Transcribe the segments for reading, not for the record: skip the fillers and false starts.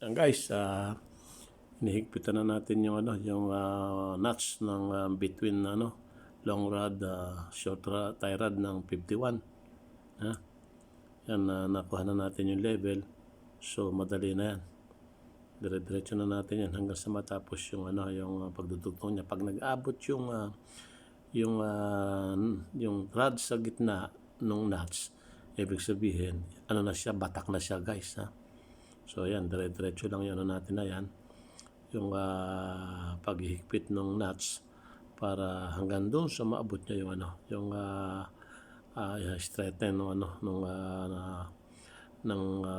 Yan guys, hinihigpitan na natin yung nuts ng between long rod, short rod, tie rod ng 51. Ha? Yan, nakuha na natin yung level. So madali na yan. Dire-diretso na natin yan hanggang sa matapos yung yung pagdudugtong niya. Pag nag-abot yung rod sa gitna ng nuts, ibig sabihin, na siya, batak na siya guys, ha? So yan, dire-diretso lang yung natin na yan. Yung paghihigpit ng nuts para hanggang doon sa maabot niya yung yung straighten ng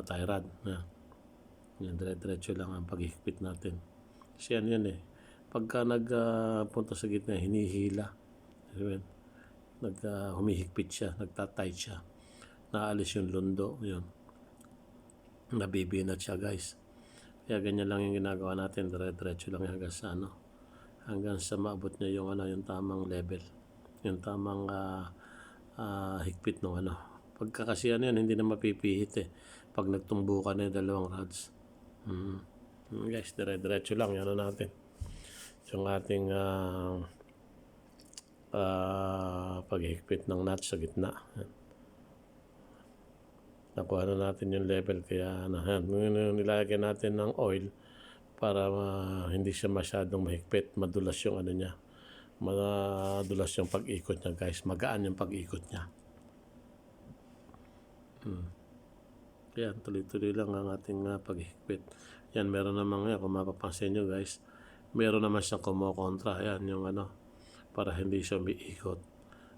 tie rod. Yan, dire-diretso lang ang paghihigpit natin. Kasi yan eh. Pagka nagpunta sa gitna, hinihila. Humihigpit siya, nagtatight siya. Naalis yung lundo, yun. Nabibinat siya guys. Kaya ganyan lang yung ginagawa natin, dire-diretso lang hanggang sa hanggang sa maabot niya yung yung tamang level, yung tamang higpit ng pagka kasi yan hindi na mapipihit eh pag nagtumbukan na yung dalawang rods. Guys, dire-diretso lang yan natin yung ating paghigpit ng nuts sa gitna. Nakuha na natin yung level, kaya nilagay natin ng oil para hindi siya masyadong mahigpit, madulas yung niya, madulas yung pag-ikot niya guys, magaan yung pag-ikot niya. Yan, tuloy-tuloy lang ang ating paghigpit. Yan, meron naman kung mapapansin nyo guys, meron naman siyang kumokontra, yan yung para hindi siya umiikot.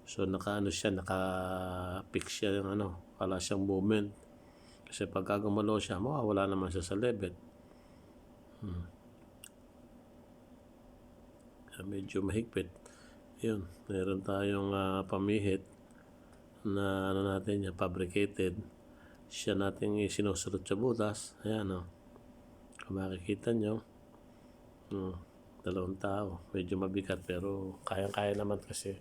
So naka-fix siya yung wala siyang movement. Kasi pag gumalaw siya, mawawala naman siya sa level. Medyo mahigpit. Yun, meron tayong pamihit na natin yung fabricated. Siya natin sinusulot sa butas. Ayan kung makikita nyo. Dalawang tao. Medyo mabigat pero kayang-kaya naman kasi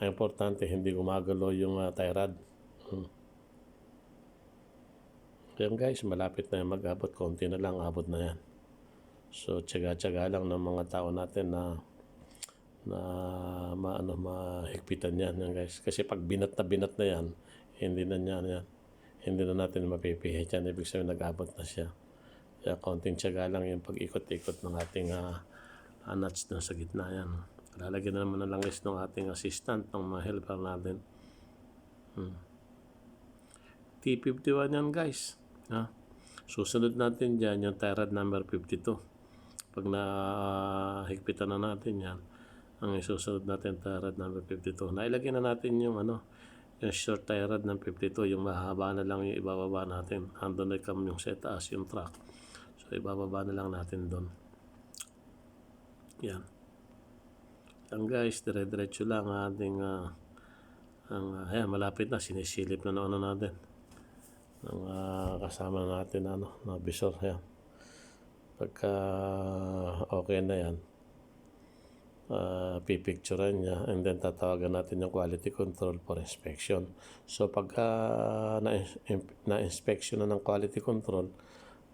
ang importante hindi gumagalaw yung tie rod. Yan guys, malapit na yan mag-abot. Konti na lang, abot na yan. So tsaga-tsaga lang ng mga tao natin na mahigpitan yan guys. Kasi pag binat na yan, hindi na natin mapipihit yan. Ibig sabihin nag-abot na siya. Kaya konting tsaga lang yung pag-ikot-ikot ng ating nuts na sa gitna yan. Lalagyan na naman ng langis ng ating assistant, ng mga helper natin. T51 yan guys. Susunod natin dyan yung tie rod number 52. Pag nahigpitan na natin yan, ang isusunod natin tie rod number 52. Nailagay na natin yung yung short tie rod ng 52, yung mahaba na lang yung ibababa natin. Andun na yung sa taas yung track. So ibababa na lang natin doon. Yan. Yan guys, dire-diretso lang ating ayan, malapit na, sinisilip na natin ng kasama natin na visor. Yan. Pagka okay na yan, pipicturean niya and then tatawagan natin yung quality control for inspection. So pagka na-inspection na ng quality control,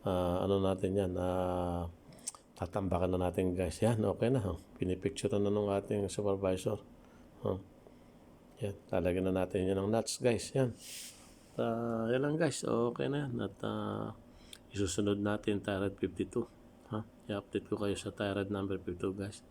natin yan, tatambakan na natin guys. Yan, okay na. Pinipicture na ng ating supervisor. Yan, lalagyan na natin yan ng nuts guys. Yan. Yan lang guys. Okay na yan. At isusunod natin tie rod 52. I-update ko kayo sa tie rod number 52 guys.